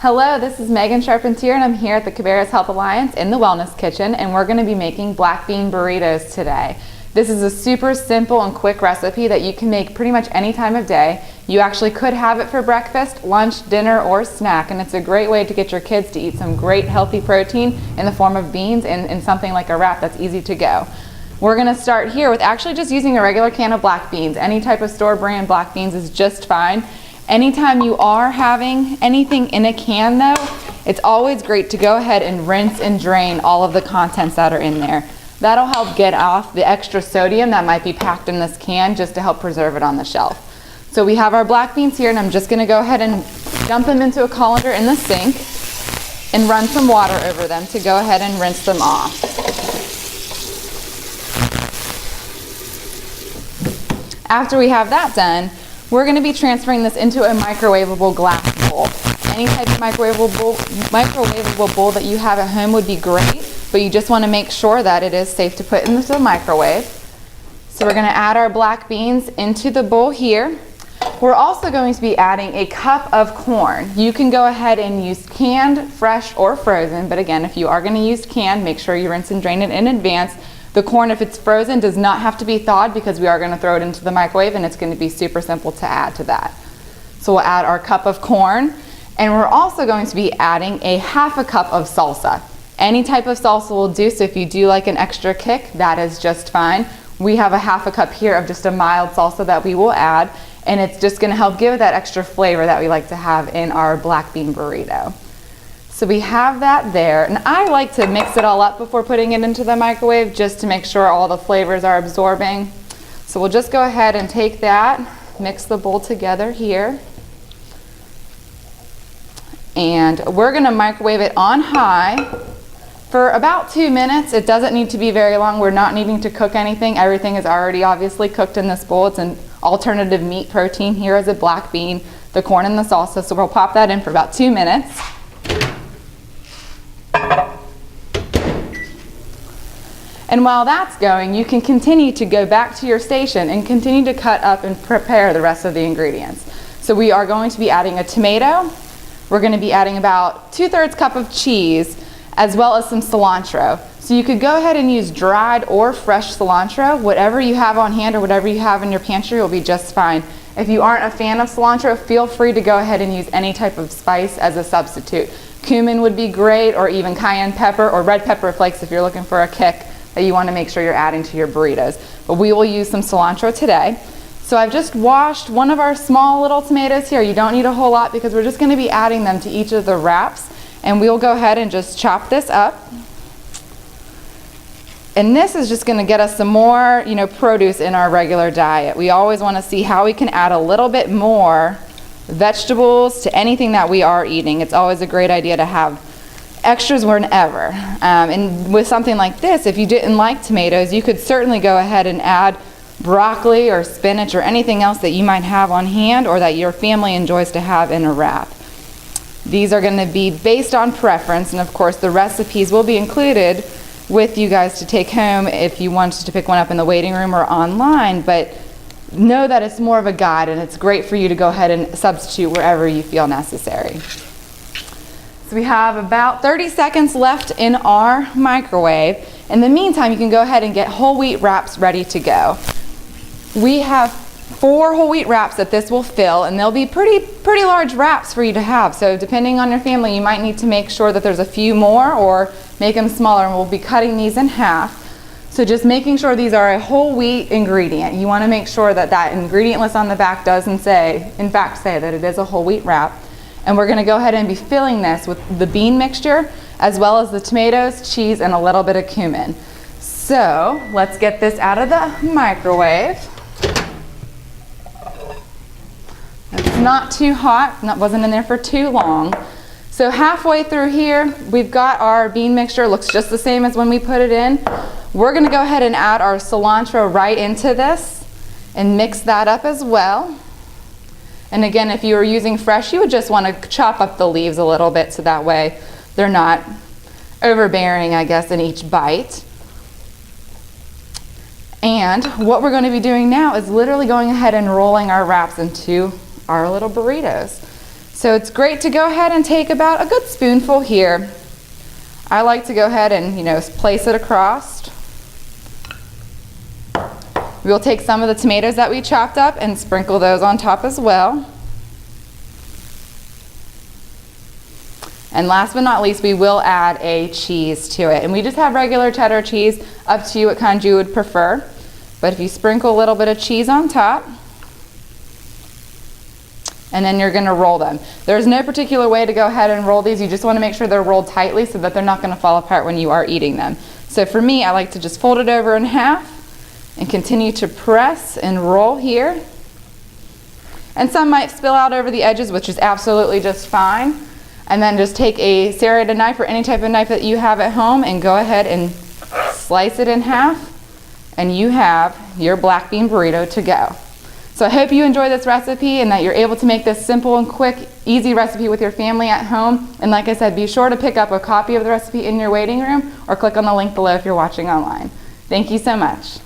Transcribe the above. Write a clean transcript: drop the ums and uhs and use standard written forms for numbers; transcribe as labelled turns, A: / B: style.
A: Hello, this is Meghan Charpentier and I'm here at the Cabarrus Health Alliance in the Wellness Kitchen, and we're going to be making black bean burritos today. This is a super simple and quick recipe that you can make pretty much any time of day. You actually could have it for breakfast, lunch, dinner, or snack, and it's a great way to get your kids to eat some great healthy protein in the form of beans and something like a wrap that's easy to go. We're going to start here with actually just using a regular can of black beans. Any type of store brand black beans is just fine. Anytime you are having anything in a can though, it's always great to go ahead and rinse and drain all of the contents that are in there. That'll help get off the extra sodium that might be packed in this can just to help preserve it on the shelf. So we have our black beans here, and I'm just going to go ahead and dump them into a colander in the sink and run some water over them to go ahead and rinse them off. After we have that done, we're going to be transferring this into a microwavable glass bowl. Any type of microwavable bowl that you have at home would be great, but you just want to make sure that it is safe to put into the microwave. So we're going to add our black beans into the bowl here. We're also going to be adding a cup of corn. You can go ahead and use canned, fresh, or frozen, but again, if you are going to use canned, make sure you rinse and drain it in advance. The corn, if it's frozen, does not have to be thawed because we are going to throw it into the microwave, and it's going to be super simple to add to that. So we'll add our cup of corn, and we're also going to be adding a half a cup of salsa. Any type of salsa will do, so if you do like an extra kick, that is just fine. We have a half a cup here of just a mild salsa that we will add, and it's just going to help give that extra flavor that we like to have in our black bean burrito. So we have that there, and I like to mix it all up before putting it into the microwave just to make sure all the flavors are absorbing. So we'll just go ahead and take that, mix the bowl together here, and we're going to microwave it on high for about 2 minutes. It doesn't need to be very long. We're not needing to cook anything. Everything is already obviously cooked in this bowl. It's an alternative meat protein. Here is a black bean, the corn, and the salsa, so we'll pop that in for about 2 minutes. And while that's going, you can continue to go back to your station and continue to cut up and prepare the rest of the ingredients. So we are going to be adding a tomato. We're going to be adding about 2/3 cup of cheese, as well as some cilantro. So you could go ahead and use dried or fresh cilantro. Whatever you have on hand or whatever you have in your pantry will be just fine. If you aren't a fan of cilantro, feel free to go ahead and use any type of spice as a substitute. Cumin would be great, or even cayenne pepper or red pepper flakes if you're looking for a kick that you want to make sure you're adding to your burritos. But we will use some cilantro today. So I've just washed one of our small little tomatoes here. You don't need a whole lot because we're just going to be adding them to each of the wraps. And we'll go ahead and just chop this up. And this is just going to get us some more, produce in our regular diet. We always want to see how we can add a little bit more vegetables to anything that we are eating. It's always a great idea to have extras whenever. And with something like this, if you didn't like tomatoes, you could certainly go ahead and add broccoli or spinach or anything else that you might have on hand or that your family enjoys to have in a wrap. These are going to be based on preference, and of course the recipes will be included with you guys to take home if you wanted to pick one up in the waiting room or online, but know that it's more of a guide, and it's great for you to go ahead and substitute wherever you feel necessary. So we have about 30 seconds left in our microwave. In the meantime, you can go ahead and get whole wheat wraps ready to go. We have 4 whole wheat wraps that this will fill, and they'll be pretty large wraps for you to have. So depending on your family, you might need to make sure that there's a few more or make them smaller, and we'll be cutting these in half. So just making sure these are a whole wheat ingredient. You want to make sure that that ingredient list on the back doesn't say that it is a whole wheat wrap. And we're going to go ahead and be filling this with the bean mixture, as well as the tomatoes, cheese, and a little bit of cumin. So let's get this out of the microwave. It's not too hot, wasn't in there for too long. So halfway through here, we've got our bean mixture. It looks just the same as when we put it in. We're going to go ahead and add our cilantro right into this and mix that up as well. And again, if you were using fresh, you would just want to chop up the leaves a little bit so that way they're not overbearing, I guess, in each bite. And what we're going to be doing now is literally going ahead and rolling our wraps into our little burritos. So it's great to go ahead and take about a good spoonful here. I like to go ahead and, place it across. We'll take some of the tomatoes that we chopped up and sprinkle those on top as well. And last but not least, we will add a cheese to it. And we just have regular cheddar cheese, up to you what kind you would prefer. But if you sprinkle a little bit of cheese on top, and then you're gonna roll them. There's no particular way to go ahead and roll these. You just wanna make sure they're rolled tightly so that they're not gonna fall apart when you are eating them. So for me, I like to just fold it over in half and continue to press and roll here. And some might spill out over the edges, which is absolutely just fine. And then just take a serrated knife or any type of knife that you have at home and go ahead and slice it in half, and you have your black bean burrito to go. So I hope you enjoy this recipe and that you're able to make this simple and quick, easy recipe with your family at home. And like I said, be sure to pick up a copy of the recipe in your waiting room or click on the link below if you're watching online. Thank you so much.